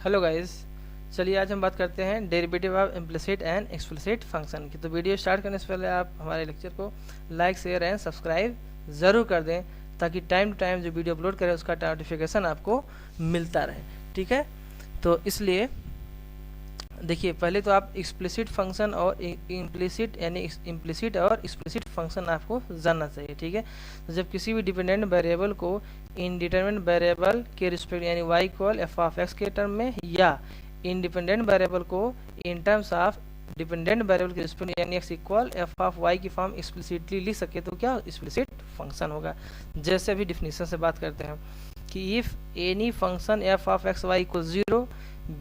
Hello guys, चलिए आज हम बात करते हैं derivative of implicit and explicit function की। तो वीडियो स्टार्ट करने से पहले आप हमारे लेक्चर को लाइक शेयर एंड सब्सक्राइब ज़रूर कर दें ताकि टाइम टू टाइम जो वीडियो अपलोड करें उसका नोटिफिकेशन आपको मिलता रहे। ठीक है, तो इसलिए देखिए पहले तो आप एक्सप्लिसिट फंक्शन और इम्प्लिसिट यानी इम्प्लिसिट और एक्सप्लिसिट फंक्शन आपको जानना चाहिए। ठीक है, तो जब किसी भी डिपेंडेंट वेरिएबल को इंडिटरमिनेट वेरिएबल के रिस्पेक्ट यानी y equal f of x के टर्म में या इंडिपेंडेंट वेरिएबल को in terms of dependent variable के रिस्पेक्ट यानी x equal f of y की फॉर्म एक्सप्लिसिटली लिख सके तो क्या एक्सप्लिसिट फंक्शन होगा। जैसे अभी डिफिनीशन से बात करते हैं कि if any function f of x y equal 0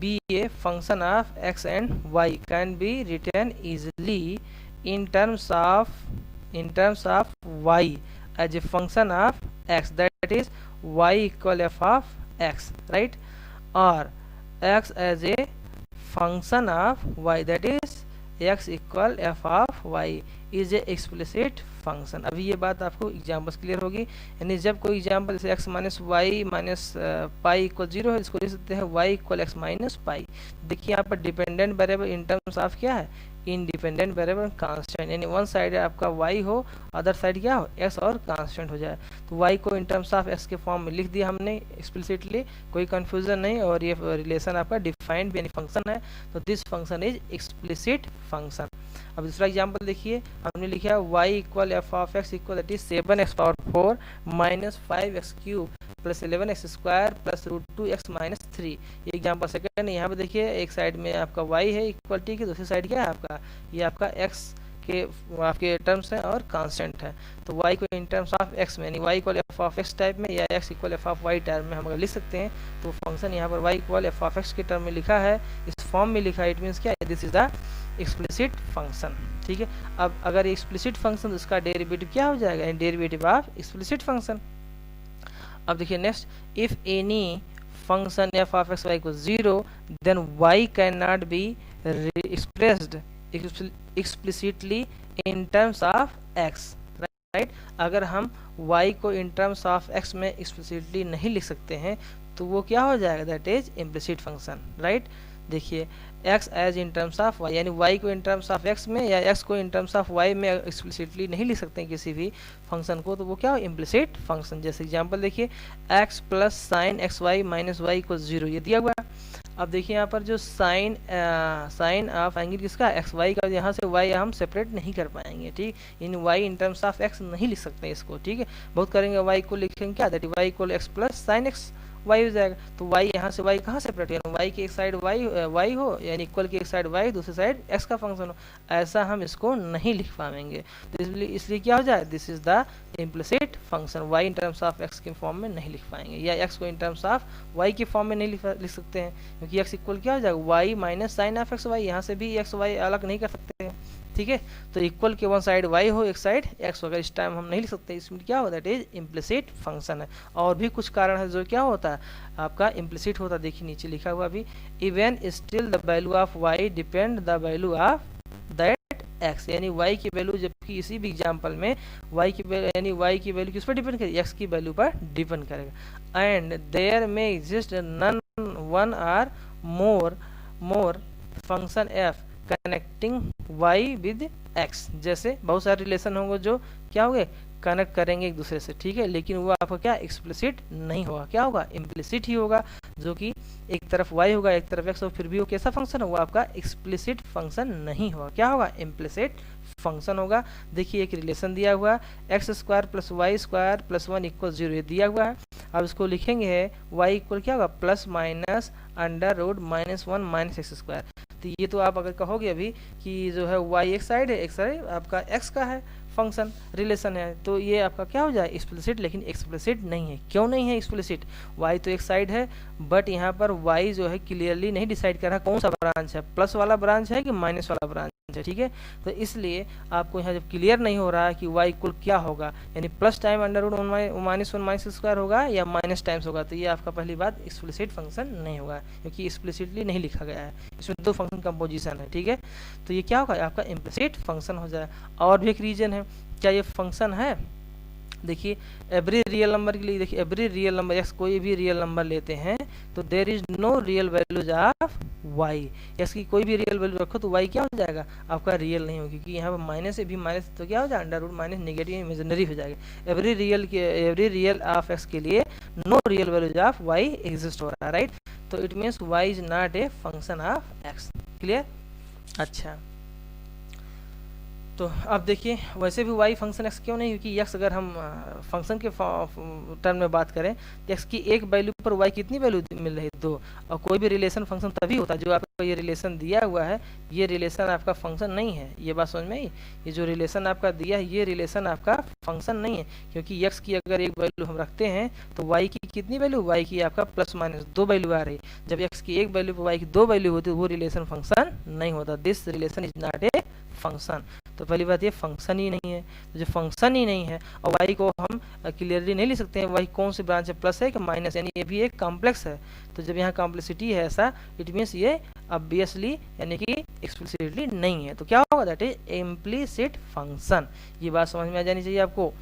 be a function of x and y can be written easily in terms of y as a function of x, that is y equal f of x, right, or x as a function of y, that is x equal f of y is a explicit function. अभी ये बात आपको examples clear होगी, यानी जब कोई example जैसे x minus y minus pi equal 0 है, इसको लिख सकते हैं y equal x minus pi. देखिए यहाँ पर dependent variable in terms of क्या है, इंडिपेंडेंट वेरिएबल कांस्टेंट, यानी वन साइड आपका y हो अदर साइड क्या हो x और कांस्टेंट हो जाए। तो y को इन टर्म्स ऑफ x के फॉर्म में लिख दिया हमने एक्सप्लिसिटली, कोई कंफ्यूजन नहीं, और ये रिलेशन आपका डिफाइंड यानी फंक्शन है, तो this function is explicit function. अब दूसरा एग्जाम्पल देखिए, हमने लिखा y equal f of x equal that is 7x power 4 minus 5x cube plus 11x square plus root 2x minus 3। ये एग्जाम्पल सेकंड है। यहाँ पे देखिए एक साइड में आपका y है इक्वल टी की, दूसरी साइड क्या है आपका, ये आपका x के आपके टर्म्स हैं और कांस्टेंट है। तो y को इन टर्म्स ऑफ x में यानी y equal f of x type में या x equal f of y type में हम अगर लिख सकते हैं, तो फंक्शन यहाँ पर y equal f of x के टर्म में लिखा है, इस फॉर्म में लिखा है, इट मीन्स क्या है, this is the explicit function. ठीक है, अब अगर एक्सप्लिसिट फंक्शन तो इसका डेरिवेटिव क्या हो जाएगा, डेरिवेटिव ऑफ एक्सप्लिसिट फंक्शन। अब देखिए next, if any function f of x y को 0 then y can not be expressed explicitly in terms of x, right. अगर हम y को इन टर्म्स ऑफ x में एक्सप्लिसिटली नहीं लिख सकते हैं तो वो क्या हो जाएगा, that is implicit function, right. देखिए x as in terms of y यानी y को इन टर्म्स ऑफ x में या x को इन टर्म्स ऑफ y में एक्सप्लिसिटली नहीं लिख सकते हैं किसी भी फंक्शन को, तो वो क्या हो, इम्प्लिसिट फंक्शन। जैसे एग्जांपल देखिए x plus sine x y minus y को 0, ये दिया हुआ है। अब देखिए यहाँ पर जो साइन ऑफ एंगल किसका, एक्स वाई का, यहाँ से y हम सेपरेट नहीं कर पाएंगे, ठीक। इन y in terms of x नहीं लिख सकते इसको, ठीक है। बहुत करेंगे y को लिखेंगे क्या, that y equal x plus sine x y हो जाएगा। तो y यहाँ से y कहाँ सेपरेट, यानी y की एक साइड y हो यानी इक्वल की एक साइड y दूसरी साइड x का फंक्शन हो, ऐसा हम इसको नहीं लिख पाएंगे। तो इसलिए क्या हो जाए, this is the implicit function, y in terms of x के फॉर्म में नहीं लिख पाएंगे, या x को इन टर्म्स ऑफ y के फॉर्म में नहीं लिख सकते हैं, क्योंकि x इक्वल क्या हो जाएगा, y minus sine of x y, यहाँ से भी x y अलग नहीं कर सकते हैं, ठीक है। तो इक्वल के वन साइड y हो एक साइड x वगैरह इस टाइम हम नहीं लिख सकते, इसमें क्या होता है, दैट इज इम्प्लिसिट फंक्शन है। और भी कुछ कारण है जो क्या होता है आपका इम्प्लिसिट होता है, देखिए नीचे लिखा हुआ भी, even still the value of y depend the value of that x, यानी y की वैल्यू, जबकि इसी भी एग्जांपल में y की वैल्यू यानी y की वैल्यू किस पर डिपेंड करेगी, x की वैल्यू पर डिपेंड करेगा। एंड देयर में exist none one or more function f connecting y with x, जैसे बहुत सारे रिलेशन होंगे जो क्या होंगे, कनेक्ट करेंगे एक दूसरे से, ठीक है, लेकिन वो आपका क्या एक्सप्लिसिट नहीं होगा, क्या होगा, इम्प्लिसिट ही होगा, जो कि एक तरफ y होगा एक तरफ x हो, फिर भी वो कैसा फंक्शन होगा, आपका एक्सप्लिसिट फंक्शन नहीं होगा, क्या होगा, इम्प्लिसिट फंक्शन होगा। देखिए एक रिलेशन दिया हुआ है, x square plus y square plus 1 equal 0, ये दिया हुआ है। अब इसको लिखेंगे है y इक्वल क्या होगा, plus minus under root minus 1 minus x square. तो ये तो आप अगर कहोगे अभी कि जो है y एक साइड है, एक साइड आपका x का है फंक्शन रिलेशन है, तो ये आपका क्या हो जाए, एक्सप्लिसिट, लेकिन एक्सप्लिसिट नहीं है। क्यों नहीं है एक्सप्लिसिट, y तो एक साइड है, बट यहाँ पर y जो है क्लियरली नहीं डिसाइड कर रहा कौन सा ब्रांच है, प्लस वाला ब्रांच है कि माइनस वाला ब्रांच है, ठीक है। तो इसलिए आपको यहाँ जब क्लियर नहीं हो रहा है कि y इक्वल क्या होगा, यानी plus time under root minus 1 minus square होगा या माइनस टाइम्स होगा, तो ये आपका पहली बात एक्सप्लिसिट फंक्शन नहीं होगा, क्योंकि एक्सप्लिसिटली नहीं लिखा गया है, इसमें दो फंक्शन कंपोजिशन है, ठीक है। तो ये क्या होगा, आपका इम्प्लिसिट फंक्शन हो जाए। और भी एक रीजन है, क्या ये फंक्शन है देखिए एवरी रियल नंबर के लिए, देखिए एवरी रियल नंबर एक्स, कोई भी रियल नंबर लेते हैं तो there is no real values of y, x की कोई भी रियल वैल्यू रखो तो वाई क्या हो जाएगा आपका रियल नहीं होगी, क्योंकि यहाँ पर माइनस से भी माइनस तो क्या हो जाएगा under root minus negative imaginary हो जाएगा। एवरी रियल ऑफ एक्स के लिए no real values of y exist हो रहा है, राइट। तो it means y is not a function of x, clear. अच्छा तो अब देखिए वैसे भी y फंक्शन x क्यों नहीं, क्योंकि x अगर हम फंक्शन के टर्म में बात करें तो x की एक वैल्यू पर y कितनी वैल्यू मिल रही है 2, और कोई भी रिलेशन फंक्शन तभी होता है जो आपको ये रिलेशन दिया हुआ है, ये रिलेशन आपका फंक्शन नहीं है। ये बात समझ में आई, ये जो रिलेशन आपका दिया है ये रिलेशन आपका फंक्शन नहीं है, क्योंकि x की अगर एक वैल्यू हम रखते हैं तो y की कितनी वैल्यू, y की आपका प्लस माइनस 2 वैल्यू आ रही है। जब x की एक वैल्यू पर y की 2 वैल्यू होती है वो रिलेशन फंक्शन नहीं होता, this relation is not a function. तो पहली बात ये फंक्शन ही नहीं है, तो जो फंक्शन ही नहीं है और y को हम क्लियरली नहीं लिख सकते हैं y कौन सी ब्रांच है, प्लस है कि माइनस, यानी ये भी एक कॉम्प्लेक्स है। तो जब यहाँ कॉम्प्लेक्सिटी है ऐसा, इट मीन्स ये ऑब्वियसली यानी कि एक्सप्लिसिटली नहीं है। तो क्या होगा, दैट इज इम्प्लिसिट फंक्शन। ये बात समझ में आ जानी चाहिए आपको।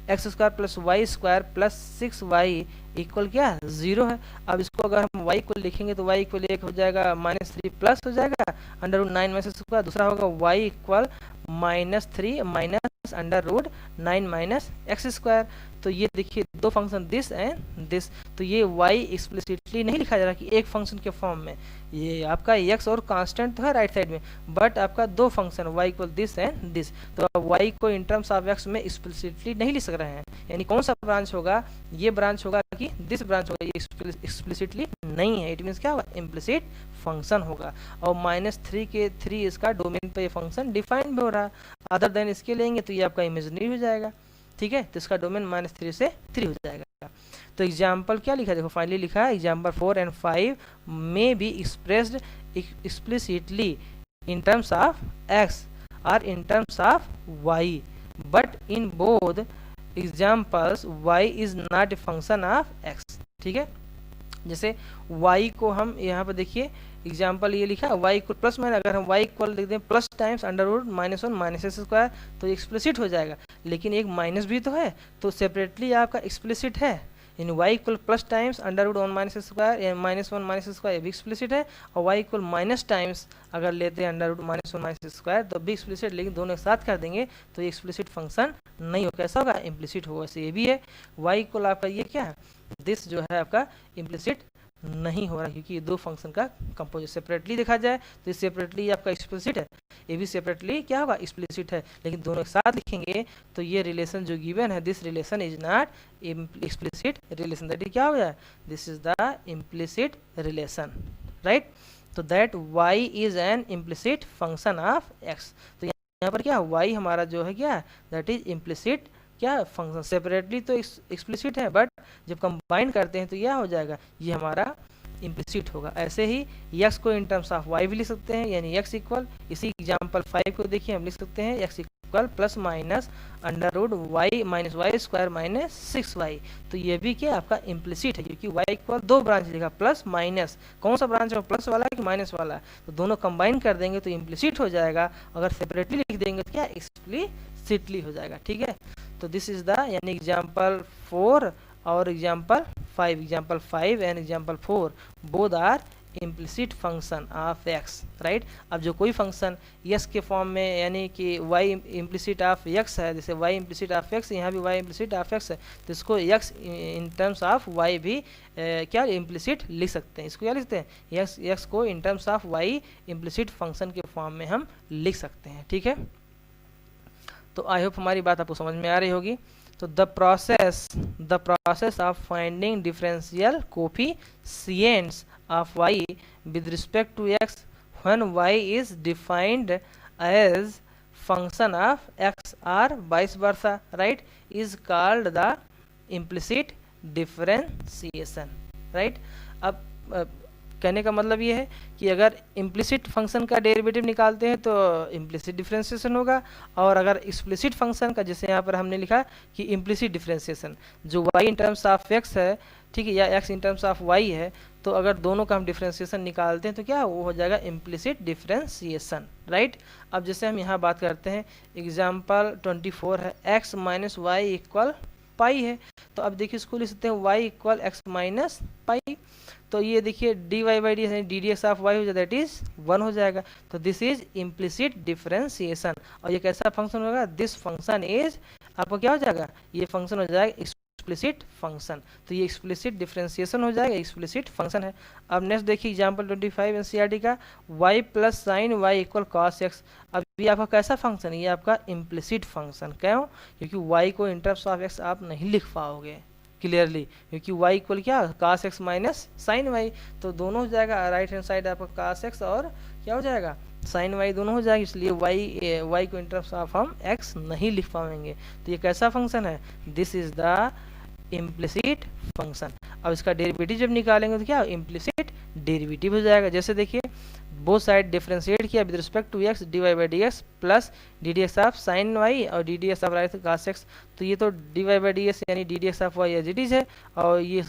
X square plus y square plus 6y equal क्या 0 है। अब इसको अगर हम y को लिखेंगे तो y इक्वल 1 हो जाएगा -3 प्लस हो जाएगा अंडर रूट 9 माइनस स्क्वायर, दूसरा होगा y equal -3 minus under root 9 minus x square. तो ये देखिए दो फंक्शन दिस एंड दिस, तो ये y एक्सप्लिसिटली नहीं लिखा जा रहा कि एक फंक्शन के फॉर्म में, ये आपका x और कांस्टेंट तो है राइट साइड में, बट आपका दो function y equal this and this, तो आप y को इन टर्म्स ऑफ x में एक्सप्लिसिटली नहीं लिख सक रहे हैं। यानी कौन सा ब्रांच होगा, ये ब्रांच होगा कि दिस ब्रांच होगा, ये एक्सप्लिसिटली नहीं है। इट मीन्स क्या होगा, इम्प्लिसिट फंक्शन होगा। और -3 के 3 इसका डोमेन पे ये फंक्शन डिफाइन भी हो रहा है, अदर देन इसके लेंगे तो ये आपका इमेजिनरी हो जाएगा, ठीक है। तो इसका डोमेन -3 से 3 हो जाएगा। तो एग्जाम्पल क्या लिखा है, देखो फाइनली लिखा है example 4 and 5 may be expressed explicitly in terms of x or in terms of y, but in both examples y is not a function of x, ठीक है। जैसे y को हम यहाँ पर देखिए एग्जाम्पल ये लिखा y इक्वल प्लस माइनस, अगर हम y इक्वल लिख दें plus times under root -1 minus x square तो एक्सप्लिसिट हो जाएगा, लेकिन एक माइनस भी तो है तो सेपरेटली आपका एक्सप्लिसिट है। इन y equal plus times under root 1 minus square या -1 माइनस स्क्वायर ये भी एक्सप्लिसिट है, और y इक्वल माइनस टाइम्स अगर लेते हैं अंडर रूट -1 माइनस स्क्वायर तो भी एक्सप्लिसिट, लेकिन दोनों एक साथ कर देंगे तो ये एक्सप्लिसिट फंक्शन नहीं हो, कैसा होगा, इम्प्लिसिट होगा। ऐसे ये भी है y इक्वल आपका ये क्या है, दिस जो है आपका इम्प्लिसिट नहीं हो रहा, क्योंकि ये दो फंक्शन का कंपोजिट सेपरेटली देखा जाए तो ये सेपरेटली आपका एक्सप्लिसिट है, ये भी सेपरेटली क्या होगा एक्सप्लिसिट है, लेकिन दोनों एक साथ लिखेंगे तो ये रिलेशन जो गिवन है this relation is not explicit relation, that is क्या हो गया, this is the implicit relation, right. तो that y is an implicit function of x। तो यहाँ पर क्या y हमारा जो है क्या, दैट इज इम्प्लिसिट क्या फंक्शन, सेपरेटली तो एक्सप्लिसिट है बट जब कंबाइन करते हैं तो यह हो जाएगा, ये हमारा इम्प्लिसिट होगा। ऐसे ही x को इन टर्म्स ऑफ y भी लिख सकते हैं, यानी x इक्वल, इसी एग्जांपल 5 को देखिए हम लिख सकते हैं x equal plus minus under root y minus y square minus 6y। तो ये भी क्या आपका इम्प्लिसिट है, क्योंकि y इक्वल दो ब्रांच लिखा प्लस माइनस, कौन सा ब्रांच है, प्लस वाला कि माइनस वाला, तो दोनों कंबाइन कर देंगे तो इम्प्लिसिट हो जाएगा, अगर सेपरेटली लिख देंगे तो क्या एक्सप्लिसिटली हो जाएगा, ठीक है। तो दिस इज द यानी एग्जाम्पल 4 और example 5, example 5 and example 4 both are implicit function of x, right. अब जो कोई फंक्शन x के फॉर्म में यानी कि y इम्प्लिसिट ऑफ x है, जैसे y इम्प्लिसिट ऑफ x, यहाँ भी y इम्प्लिसिट ऑफ x है, तो इसको x in terms of y भी क्या इम्प्लिसिट लिख सकते हैं। इसको क्या लिखते हैं, x को in terms of y implicit function के फॉर्म में हम लिख सकते हैं, ठीक है। तो आई होप हमारी बात आपको समझ में आ रही होगी। तो the process of finding differential coefficients of y with respect to x when y is defined as function of x or vice versa, right, is called the implicit differentiation, right। अब कहने का मतलब ये है कि अगर इम्प्लिसिट फंक्शन का derivative निकालते हैं तो इम्प्लिसिट डिफरेंशिएशन होगा, और अगर एक्सप्लिसिट फंक्शन का, जैसे यहाँ पर हमने लिखा कि इम्प्लिसिट डिफरेंशिएशन जो y in terms of x है, ठीक है, या x in terms of y है, तो अगर दोनों का हम डिफरेंशिएशन निकालते हैं तो क्या वो हो जाएगा इम्प्लिसिट डिफरेंशिएशन, राइट। अब जैसे हम यहाँ बात करते हैं एग्जाम्पल 24 है x minus y equal pi है। तो अब देखिए इसको लिख सकते हैं y equal x minus pi. तो ये देखिए dy बाई डी यानी d d x of y हो जाए दैट इज 1 हो जाएगा। तो दिस इज इम्प्लिसिट डिफरेंशिएशन। और ये कैसा फंक्शन होगा, दिस फंक्शन इज आपका क्या हो जाएगा, ये फंक्शन हो जाएगा एक्सप्लिसिट फंक्शन। तो ये एक्सप्लिसिट डिफरेंशिएशन हो जाएगा, एक्सप्लिसिट फंक्शन है। अब नेक्स्ट देखिए एग्जांपल 25 एनसीईआरटी का y plus sine y equal cos x. अब ये आपका कैसा फंक्शन है, ये आपका इम्प्लिसिट फंक्शन। क्यों, क्योंकि y को इन टर्म्स ऑफ x आप नहीं लिख पाओगे क्लियरली, क्योंकि y इक्वल क्या cos x minus sine y. तो दोनों हो जाएगा, राइट हैंड साइड आपका cos x और क्या हो जाएगा साइन वाई, दोनों हो जाएगा। इसलिए y को इन टर्म्स ऑफ हम x नहीं लिख पाएंगे। तो ये कैसा फंक्शन है, this is the implicit function. अब इसका डेरिवेटिव जब निकालेंगे तो क्या इम्प्लिसिट डेरिवेटिव हो जाएगा। जैसे देखिए बोथ साइड डिफरेंशिएट किया with respect to x d y by d x plus d d x of sine y और d d x of right cos x. तो ये तो d y by d x यानी d d x of y as it is है, और ये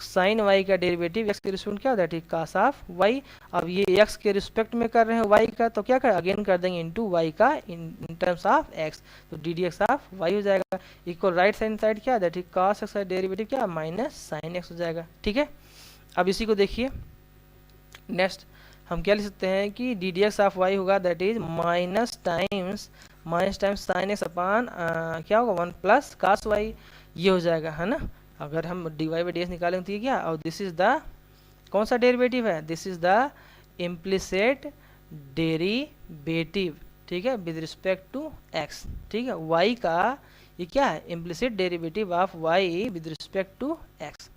sine y का derivative x के रिस्पेक्ट क्या होता है, ठीक कास ऑफ वाई। अब ये एक्स के रिस्पेक्ट में कर रहे हैं वाई का, तो क्या कर अगेन कर देंगे इनटू वाई का इन टर्म्स ऑफ एक्स। तो d d x of y हो जाएगा इक्वल राइट साइड साइड क्या है, ठीक कास एक्स का डेरिवेटिव क्या माइनस साइन एक्स हो जाएगा। ठीक है, अब इसी को देखिए नेक्स्ट हम क्या लिख सकते हैं कि d d x of y होगा that is minus times sine x upon क्या होगा 1 प्लस कास वाई, ये हो जाएगा है ना। अगर हम d y by d x निकालेंगे तो ये क्या, और दिस इज द कौन सा डेरिवेटिव है, this is the implicit derivative, ठीक है, विद रिस्पेक्ट टू एक्स। ठीक है, वाई का ये क्या है implicit derivative of y with respect to x.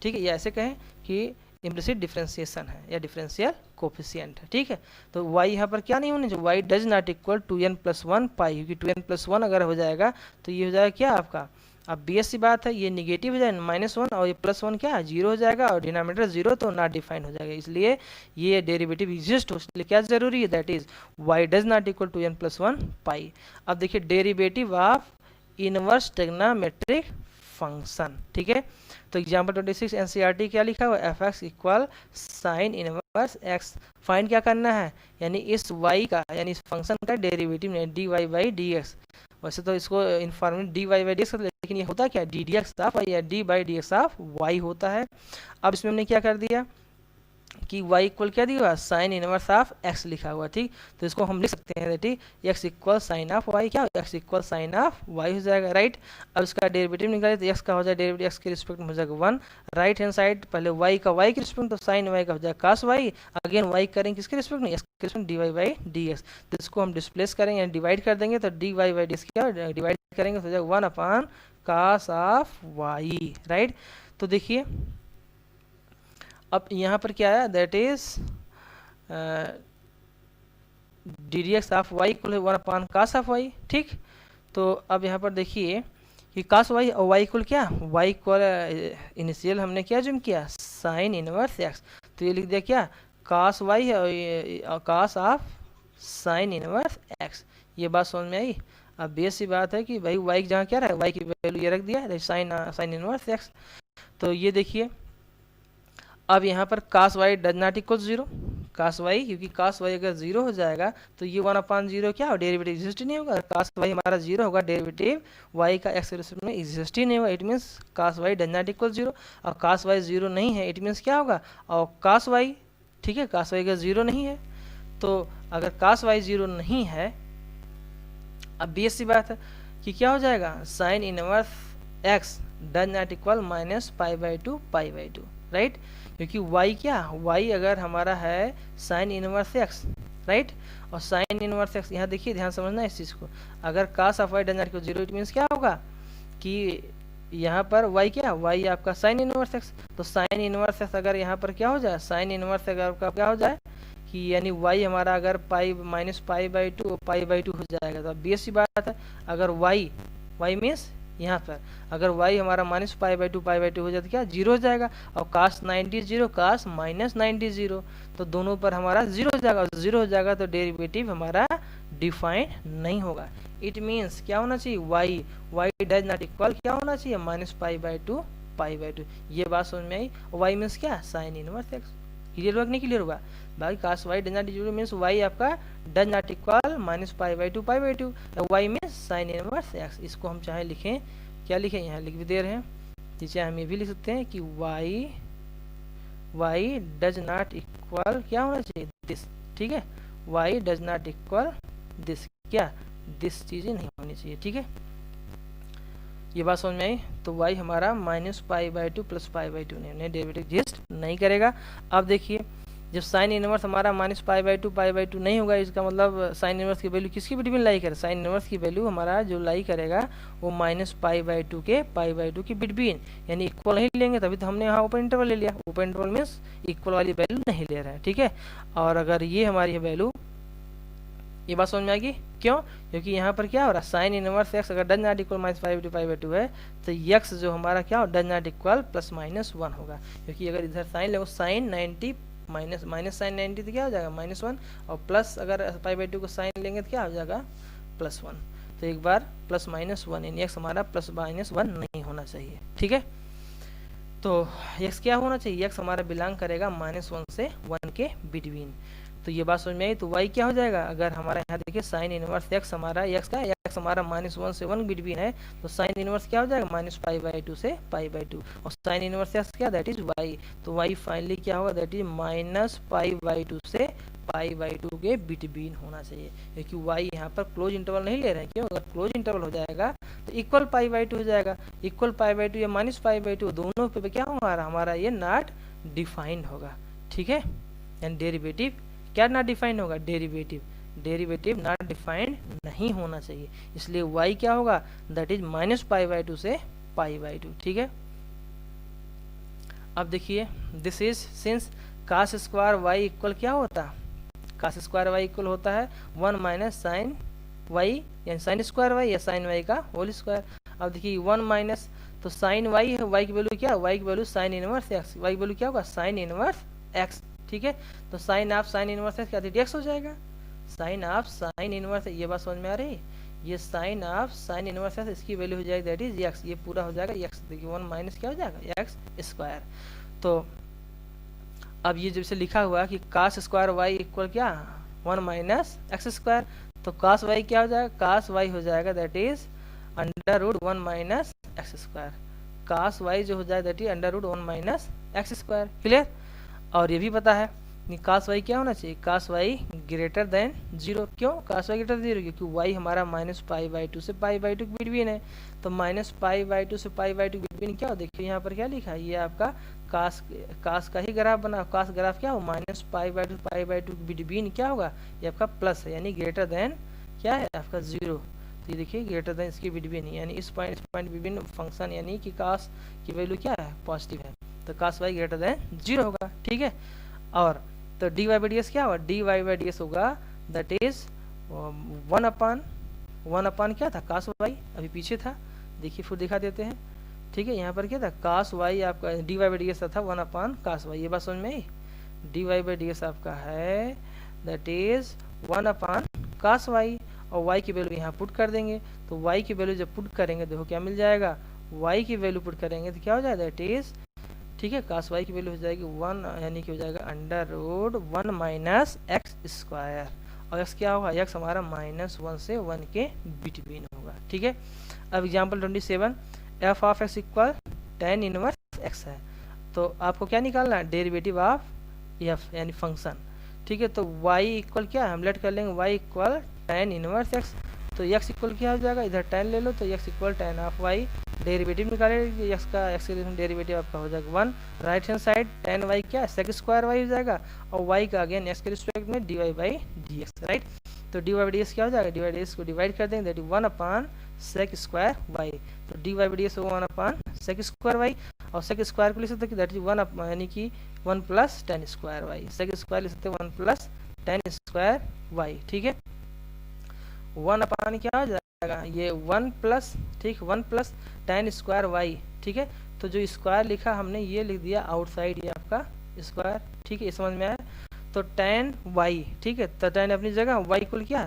ठीक है, ये ऐसे कहें कि इम्प्लिसिट डिफरेंशिएशन है या डिफरेंशियल कोफिशिएंट है। ठीक है, तो y यहाँ पर क्या नहीं होने चाहिए, y does not equal to n plus one pi, क्योंकि 2n प्लस वन अगर हो जाएगा तो ये हो जाएगा क्या आपका, अब बेस सी बात है, ये निगेटिव हो जाएगा -1 और ये +1 क्या है 0 हो जाएगा, और डिनोमिनेटर 0 तो नॉट डिफाइन हो जाएगा। इसलिए ये डेरिवेटिव एग्जिस्ट हो, इसलिए क्या जरूरी है, that is y does not equal to n plus one pi. अब देखिए derivative of inverse trigonometric function. ठीक है, तो एग्जाम्पल 26 एनसीईआरटी क्या लिखा हुआ, f x equal sine inverse x. Find क्या करना है, यानी इस y का यानी इस फंक्शन का derivative d y by d x. वैसे तो इसको इन्फॉर्मेट d y by d x, लेकिन ये होता क्या डी डी एक्स ऑफ या d by d x of y होता है। अब इसमें हमने क्या कर दिया कि y इक्वल क्या दिया हुआ साइन इनवर्स ऑफ x लिखा हुआ। ठीक, तो इसको हम लिख सकते हैं ठीक x equal sine of y, क्या x equal sine of y हो जाएगा राइट। अब इसका डेरिवेटिव निकाले तो x का हो जाएगा डेरिवेटिव x के रिस्पेक्ट में हो जाएगा 1, राइट हैंड साइड पहले y का y के रिस्पेक्ट तो साइन y का हो जाएगा cos y, अगेन y करेंगे किसके रिस्पेक्ट में x के रिस्पेक्ट dy बाई dx। तो इसको हम डिस्प्लेस करेंगे यानी डिवाइड कर देंगे, तो dy बाई dx क्या डिवाइड करेंगे तो हो जाएगा 1 upon cos of y right. तो देखिए अब यहाँ पर क्या है, that is d d x of y equal 1 upon cos of y. ठीक, तो अब यहाँ पर देखिए कि कास वाई और वाई इक्वल क्या, वाई इक्वल इनिशियल हमने क्या जूम किया साइन इनवर्स एक्स, तो ये लिख दिया क्या कास वाई है और कास ऑफ साइन इनवर्स एक्स। ये बात समझ में आई। अब बेस सी बात है कि भाई वाई जहाँ क्या रहा, वाई की वैल्यू ये रख दिया साइन इनवर्स एक्स। तो ये देखिए अब यहाँ पर cos y does not equal 0, cos y क्योंकि कास वाई अगर 0 हो जाएगा तो ये 1 अपॉन 0 क्या हो डेरिवेटिव एग्जिस्ट ही नहीं होगा। कास वाई हमारा 0 होगा, डेरिवेटिव वाई का एक्स के रिस्पेक्ट में एग्जिस्ट ही नहीं होगा। It means cos y does not equal 0, और कास वाई 0 नहीं है, इट मीन्स क्या होगा, और कास वाई ठीक है कास वाई अगर 0 नहीं है, तो अगर कास वाई 0 नहीं है, अब बेस सी बात है कि क्या हो जाएगा sine inverse x does not equal minus pi by two right, क्योंकि y क्या y अगर हमारा है साइन इनवर्स एक्स राइट, और साइन इनवर्स एक्स यहाँ देखिए ध्यान समझना इस चीज़ को, अगर cos of y does not equal 0 it means क्या होगा कि यहाँ पर y क्या y आपका साइन इनवर्स एक्स, तो साइन इनवर्स एक्स अगर यहाँ पर क्या हो जाए साइन इनवर्स अगर आपका क्या हो जाए कि यानी y हमारा अगर pi minus pi by to हो जाएगा। तो अब बेस की बात है अगर y मीन्स यहाँ पर अगर y हमारा माइनस पाई बाई टू हो जाता क्या 0 हो जाएगा, और कास 90 0 कास माइनस 90 0, तो दोनों पर हमारा 0 हो जाएगा, 0 हो जाएगा तो डेरिवेटिव हमारा डिफाइन नहीं होगा। इट मीन्स क्या होना चाहिए y डज नॉट इक्वल क्या होना चाहिए माइनस पाई बाई टू। ये बात समझ में आई। y मीन्स क्या साइन इनवर्स एक्स, क्लियर हुआ कि नहीं क्लियर हुआ बाकी cos y does not equal means y आपका does not equal minus pi by two y means sine inverse x. इसको हम चाहे लिखें क्या लिखे, यहाँ लिख भी दे रहे हैं। नीचे हम ये भी लिख सकते हैं कि y डज नॉट इक्वल क्या होना चाहिए, दिस। ठीक है, y does not equal this, क्या दिस चीज़ें नहीं होनी चाहिए। ठीक है, ये बात समझ में आई। तो y हमारा -π/2 + π/2 नहीं, डेरिवेटिव एग्जिस्ट नहीं करेगा। अब देखिए, जब साइन इनवर्स हमारा -π/2 π/2 नहीं होगा, इसका मतलब साइन इनवर्स की वैल्यू किसकी बिटवीन लाई करे, साइन इनवर्स की वैल्यू हमारा जो लाई करेगा वो -π/2 के π/2 की बिटवीन, यानी इक्वल नहीं लेंगे, तभी तो हमने यहाँ ओपन इंटरवल ले लिया। ओपन इंटरवल मीन्स इक्वल वाली वैल्यू नहीं ले रहे हैं। ठीक है, और अगर ये हमारी वैल्यू, ये बात समझ में आएगी क्यों, क्योंकि यहाँ पर क्या हो रहा है, साइन इनवर्स x अगर डज नॉट इक्वल -π/2 π/2 है, तो x जो हमारा क्या हो, डज नॉट इक्वल +-1 होगा। क्योंकि अगर इधर साइन लगो, साइन 90 माइनस साइन 90 तो क्या हो जाएगा -1, और प्लस अगर π/2 को साइन लेंगे तो क्या हो जाएगा +1। तो एक बार +-1, यानी x हमारा +-1 नहीं होना चाहिए। ठीक है, तो x क्या होना चाहिए, x हमारा बिलोंग करेगा -1 से 1 के बिटवीन। तो ये बात समझ में आई। तो y क्या हो जाएगा, अगर हमारा यहाँ देखिए साइन इनवर्स x हमारा x हमारा -1 से 1 बिटवीन है, तो साइन इनवर्स क्या हो जाएगा, -π/2 से π/2, और साइन इनवर्स x क्या, दैट इज y। तो y फाइनली क्या होगा, दैट इज -π/2 से π/2 के बिटवीन होना चाहिए, क्योंकि y यहाँ पर क्लोज इंटरवल नहीं ले रहे हैं। क्यों, अगर क्लोज इंटरवल हो जाएगा तो इक्वल π/2 हो जाएगा। इक्वल π/2 या -π/2 दोनों पे क्या होगा, हमारा ये नॉट डिफाइंड होगा। ठीक है, यानी डेरिवेटिव क्या नॉट डिफाइंड होगा, डेरिवेटिव नॉट डिफाइंड नहीं होना चाहिए, इसलिए y क्या होगा, दैट इज -π/2 से π/2। ठीक है, अब देखिए, this is since cos square y equal क्या होता है, cos स्क्वायर y इक्वल होता है 1 माइनस साइन y, यानी साइन स्क्वायर y या साइन y का होल स्क्वायर। अब देखिए 1 माइनस, तो साइन y है, y की वैल्यू क्या, y की value sine inverse x, y की वैल्यू क्या होगा, साइन इनवर्स x। ठीक है, तो sine of sine inverse x क्या x हो जाएगा, साइन ऑफ साइन इनवर्स, ये बात समझ में आ रही है, ये sine of sine inverse x, इसकी वैल्यू हो जाएगी दैट इज x, ये पूरा हो जाएगा x। देखिए 1 माइनस क्या हो जाएगा, x स्क्वायर। तो अब ये जैसे लिखा हुआ कि cos स्क्वायर y इक्वल क्या, 1 माइनस एक्स स्क्वायर, तो cos y क्या हो जाएगा, cos y हो जाएगा that is √1 minus x square. cos y जो हो जाएगा that is √1 minus x square. Clear, और ये भी पता है कि cos y क्या होना चाहिए, cos y ग्रेटर देन 0। क्यों, cos y ग्रेटर देन 0, क्योंकि y हमारा -π/2 से π/2 के बिटवीन है, तो -π/2 से π/2 के बिटवीन क्या हो, देखिए यहाँ पर क्या लिखा है, ये आपका cos का ही ग्राफ बना, cos ग्राफ क्या हो, -π/2 π/2 के बिटवीन क्या होगा, ये आपका प्लस है, यानी ग्रेटर देन क्या है आपका 0। तो ये देखिए ग्रेटर देन इसके बिटवीन, यानी इस पॉइंट बिटवीन फंक्शन, यानी कि cos की वैल्यू क्या है, पॉजिटिव है, तो cos y ग्रेटर देन 0 होगा। ठीक है, और तो dy/ds क्या होगा, dy/ds होगा दैट इज 1 अपान क्या था, cos y, अभी पीछे था, देखिए फिर दिखा देते हैं। ठीक है, यहाँ पर क्या था, cos y आपका dy/ds था 1 अपान cos y, ये बात समझ में आई। dy/ds आपका है that is 1 upon cos y, और y की वैल्यू यहाँ पुट कर देंगे, तो y की वैल्यू जब पुट करेंगे देखो क्या मिल जाएगा, y की वैल्यू पुट करेंगे तो क्या हो जाएगा दैट इज, ठीक है, cos y की वैल्यू हो जाएगी 1, यानी कि हो जाएगा √1 माइनस एक्स स्क्वायर, और x क्या होगा, x हमारा -1 से 1 के बिटवीन होगा। ठीक है, अब example 27, f of x equal tan inverse x है, तो आपको क्या निकालना है, डेरिवेटिव ऑफ f यानी फंक्शन। ठीक है, तो y इक्वल क्या, हम लेट कर लेंगे y equal tan inverse x, तो x इक्वल क्या हो जाएगा, इधर tan ले लो, तो x equal tan of y, derivative निकालेंगे x का, x के डेरिवेटिव आपका हो जाएगा 1, right hand side tan y क्या सेक स्क्वायर y हो जाएगा, और y का अगेन x के रिस्पेक्ट में dy/dx, राइट। तो dy/ds क्या हो जाएगा, dy/ds को डिवाइड कर देंगे that is 1 upon sec square y, तो dy/ds 1 upon sec square y, और सेक स्क्वायर को लिख सकते हैं दैट इज 1 यानी कि 1 plus tan square y, sec square लिख सकते हैं 1 प्लस tan स्क्वायर y। ठीक है, 1 अपान क्या हो जाएगा, ये 1 प्लस, ठीक 1 प्लस tan स्क्वायर y। ठीक है, तो जो स्क्वायर लिखा हमने ये लिख दिया आउटसाइड, ये आपका स्क्वायर। ठीक है, ये समझ में आया, तो tan y, ठीक है, तो tan अपनी जगह, y इक्वल क्या,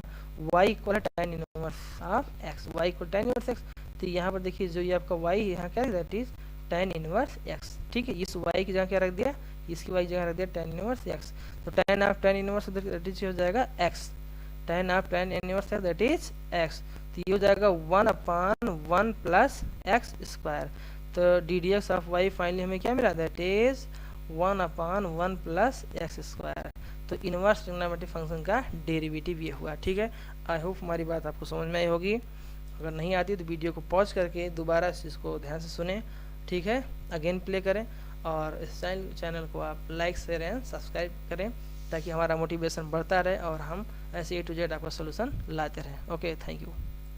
y इक्वल है tan inverse of x, y equal tan inverse x, तो यहाँ पर देखिए जो ये आपका y यहाँ क्या है that is tan inverse x। ठीक है, इस y की जगह क्या रख दिया, इसकी y जगह रख दिया tan इनवर्स x, तो tan of tan inverse that is हो जाएगा x, tan of tan inverse that is x। तो ये हो जाएगा 1/1 प्लस एक्स स्क्वायर। तो d d x of y finally हमें क्या मिला, that is 1/1 plus x square. तो इनवर्स ट्रिग्नोमेट्रिक फंक्शन का डेरिवेटिव ये हुआ। ठीक है, आई होप हमारी बात आपको समझ में आई होगी। अगर नहीं आती तो वीडियो को पॉज करके दोबारा इस चीज़ को ध्यान से सुने। ठीक है, अगेन प्ले करें और इस चैनल को आप लाइक शेयर एंड सब्सक्राइब करें ताकि हमारा मोटिवेशन बढ़ता रहे और हम ऐसे A to Z आपका सोल्यूशन लाते रहें। Okay, thank you.